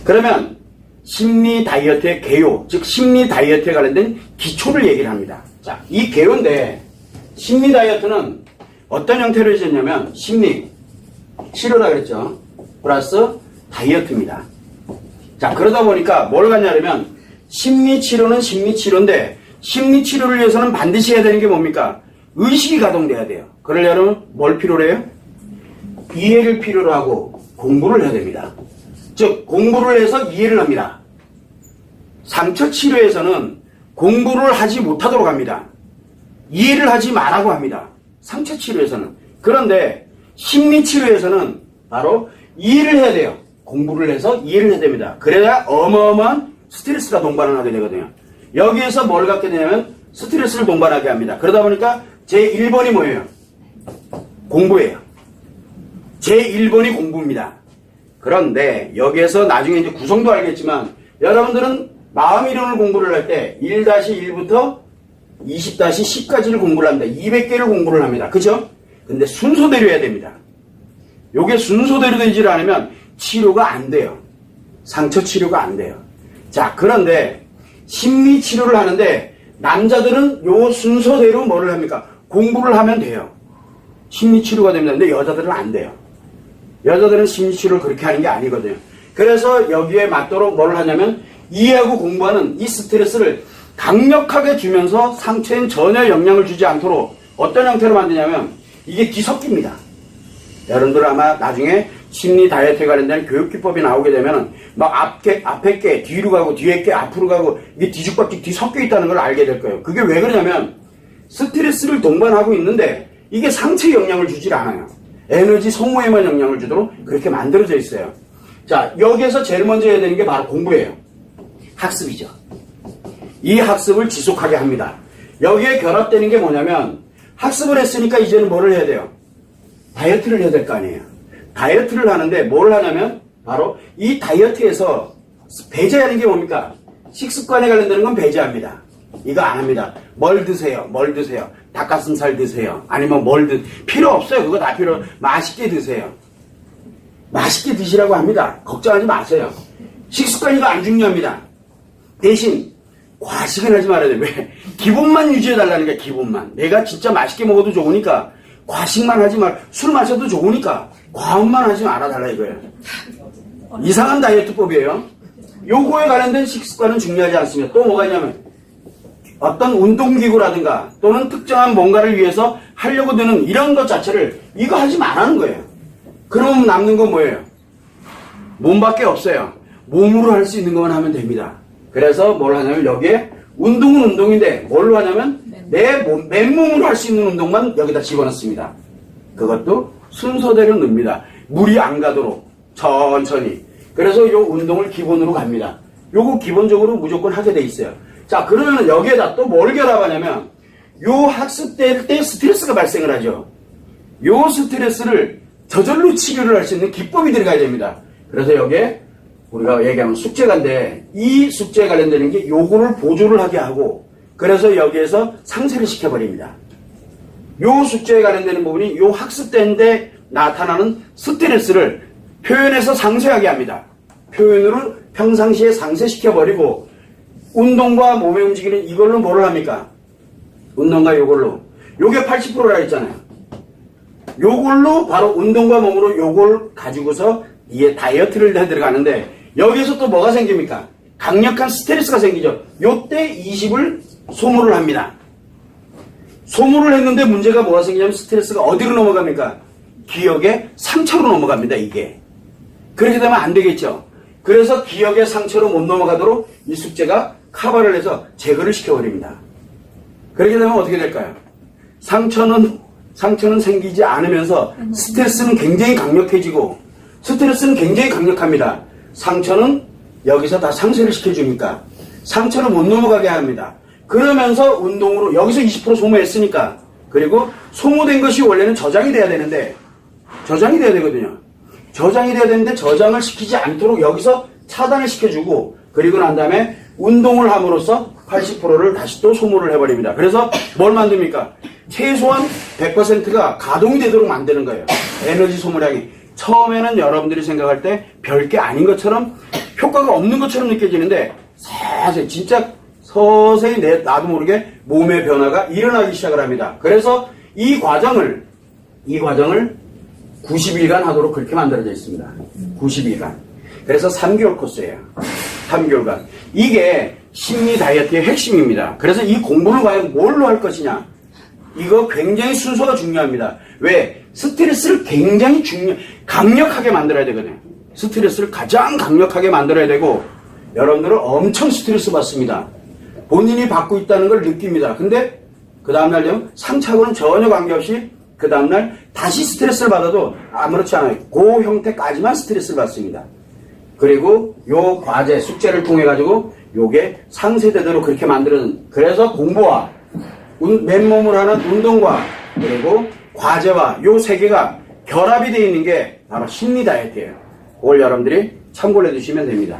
그러면 심리 다이어트의 개요, 즉 심리 다이어트에 관련된 기초를 얘기를 합니다. 자, 이 개요인데 심리 다이어트는 어떤 형태로 이루어졌냐면 심리, 치료라 그랬죠. 플러스 다이어트입니다. 자, 그러다 보니까 뭘 갖냐면 심리 치료는 심리 치료인데 심리 치료를 위해서는 반드시 해야 되는 게 뭡니까? 의식이 가동돼야 돼요. 그러려면 뭘 필요로 해요? 이해를 필요로 하고 공부를 해야 됩니다. 즉 공부를 해서 이해를 합니다. 상처 치료에서는 공부를 하지 못하도록 합니다. 이해를 하지 말라고 합니다. 상처 치료에서는. 그런데 심리 치료에서는 바로 이해를 해야 돼요. 공부를 해서 이해를 해야 됩니다. 그래야 어마어마한 스트레스가 동반을 하게 되거든요. 여기에서 뭘 갖게 되냐면 스트레스를 동반하게 합니다. 그러다 보니까 제1번이 뭐예요? 공부예요. 제1번이 공부입니다. 그런데 여기에서 나중에 이제 구성도 알겠지만 여러분들은 마음이론을 공부를 할 때 1-1부터 20-10까지를 공부를 합니다. 200개를 공부를 합니다. 그죠? 근데 순서대로 해야 됩니다. 요게 순서대로 되지 않으면 치료가 안 돼요. 상처 치료가 안 돼요. 자, 그런데 심리 치료를 하는데 남자들은 요 순서대로 뭐를 합니까? 공부를 하면 돼요. 심리 치료가 됩니다. 근데 여자들은 안 돼요. 여자들은 심리 치료를 그렇게 하는 게 아니거든요. 그래서 여기에 맞도록 뭘 하냐면 이해하고 공부하는 이 스트레스를 강력하게 주면서 상처엔 전혀 영향을 주지 않도록 어떤 형태로 만드냐면 이게 뒤섞입니다. 여러분들 아마 나중에 심리 다이어트에 관련된 교육기법이 나오게 되면 막 앞에 게 뒤로 가고 뒤에 게 앞으로 가고 이게 뒤죽박죽 뒤섞여 있다는 걸 알게 될 거예요. 그게 왜 그러냐면 스트레스를 동반하고 있는데 이게 상처에 영향을 주질 않아요. 에너지 소모에만 영향을 주도록 그렇게 만들어져 있어요. 자, 여기에서 제일 먼저 해야 되는 게 바로 공부예요. 학습이죠. 이 학습을 지속하게 합니다. 여기에 결합되는 게 뭐냐면 학습을 했으니까 이제는 뭐를 해야 돼요? 다이어트를 해야 될 거 아니에요. 다이어트를 하는데 뭘 하냐면 바로 이 다이어트에서 배제하는 게 뭡니까? 식습관에 관련되는 건 배제합니다. 이거 안 합니다. 뭘 드세요? 뭘 드세요? 닭가슴살 드세요. 아니면 필요 없어요. 그거 다 맛있게 드세요. 맛있게 드시라고 합니다. 걱정하지 마세요. 식습관 이거 안 중요합니다. 대신 과식은 하지 말아야 돼. 왜? 기본만 유지해달라는 거야. 기본만. 내가 진짜 맛있게 먹어도 좋으니까 과식만 하지 말. 술 마셔도 좋으니까 과음만 하지 말아달라 이거예요. 이상한 다이어트법이에요. 요거에 관련된 식습관은 중요하지 않습니다. 또 뭐가 있냐면 어떤 운동기구라든가 또는 특정한 뭔가를 위해서 하려고 드는 이런 것 자체를 이거 하지 말라는 거예요. 그럼 남는 건 뭐예요? 몸밖에 없어요. 몸으로 할 수 있는 것만 하면 됩니다. 그래서 뭘 하냐면 여기에 운동은 운동인데 뭘로 하냐면 맨몸으로 할 수 있는 운동만 여기다 집어넣습니다. 그것도 순서대로 넣습니다. 물이 안 가도록 천천히. 그래서 요 운동을 기본으로 갑니다. 요거 기본적으로 무조건 하게 돼 있어요. 자, 그러면 여기에다 또 뭘 결합하냐면 요 학습될 때 스트레스가 발생을 하죠. 요 스트레스를 저절로 치료를 할 수 있는 기법이 들어가야 됩니다. 그래서 여기에 우리가 얘기하면 숙제가인데 이 숙제에 관련되는 게 요거를 보조를 하게 하고 그래서 여기에서 상쇄를 시켜버립니다. 요 숙제에 관련되는 부분이 요 학습 때인데 나타나는 스트레스를 표현해서 상쇄하게 합니다. 표현으로 평상시에 상쇄시켜버리고 운동과 몸의 움직이는 이걸로 뭐를 합니까? 운동과 요걸로. 요게 80%라 했잖아요. 요걸로 바로 운동과 몸으로 요걸 가지고서 이게 다이어트를 해 들어가는데 여기에서 또 뭐가 생깁니까? 강력한 스트레스가 생기죠. 요때 20을 소모를 합니다. 소모를 했는데 문제가 뭐가 생기냐면 스트레스가 어디로 넘어갑니까? 기억의 상처로 넘어갑니다. 이게. 그렇게 되면 안 되겠죠. 그래서 기억의 상처로 못 넘어가도록 이 숙제가 커버를 해서 제거를 시켜버립니다. 그렇게 되면 어떻게 될까요? 상처는 생기지 않으면서 스트레스는 굉장히 강력해지고 스트레스는 굉장히 강력합니다. 상처는 여기서 다 상쇄를 시켜주니까 상처를 못 넘어가게 합니다. 그러면서 운동으로 여기서 20% 소모했으니까 그리고 소모된 것이 원래는 저장이 돼야 되는데 저장이 돼야 되거든요. 저장이 돼야 되는데 저장을 시키지 않도록 여기서 차단을 시켜주고 그리고 난 다음에 운동을 함으로써 80%를 다시 또 소모를 해버립니다. 그래서 뭘 만듭니까? 최소한 100%가 가동이 되도록 만드는 거예요. 에너지 소모량이. 처음에는 여러분들이 생각할 때 별게 아닌 것처럼 효과가 없는 것처럼 느껴지는데 사실 진짜 서서히 나도 모르게 몸의 변화가 일어나기 시작을 합니다. 그래서 이 과정을 90일간 하도록 그렇게 만들어져 있습니다. 90일간. 그래서 3개월 코스예요. 3개월간. 이게 심리 다이어트의 핵심입니다. 그래서 이 공부를 과연 뭘로 할 것이냐. 이거 굉장히 순서가 중요합니다. 왜? 스트레스를 굉장히 강력하게 만들어야 되거든요. 스트레스를 가장 강력하게 만들어야 되고 여러분들은 엄청 스트레스 받습니다. 본인이 받고 있다는 걸 느낍니다. 근데 그 다음날 되면 상처하고는 전혀 관계없이 그 다음날 다시 스트레스를 받아도 아무렇지 않아요. 그 형태까지만 스트레스를 받습니다. 그리고 요 과제, 숙제를 통해 가지고 요게 상세대대로 그렇게 만드는, 그래서 공부와 맨몸으로 하는 운동과 그리고 과제와 요 세 개가 결합이 되어 있는 게 바로 심리 다이어트예요. 그걸 여러분들이 참고를 해두시면 됩니다.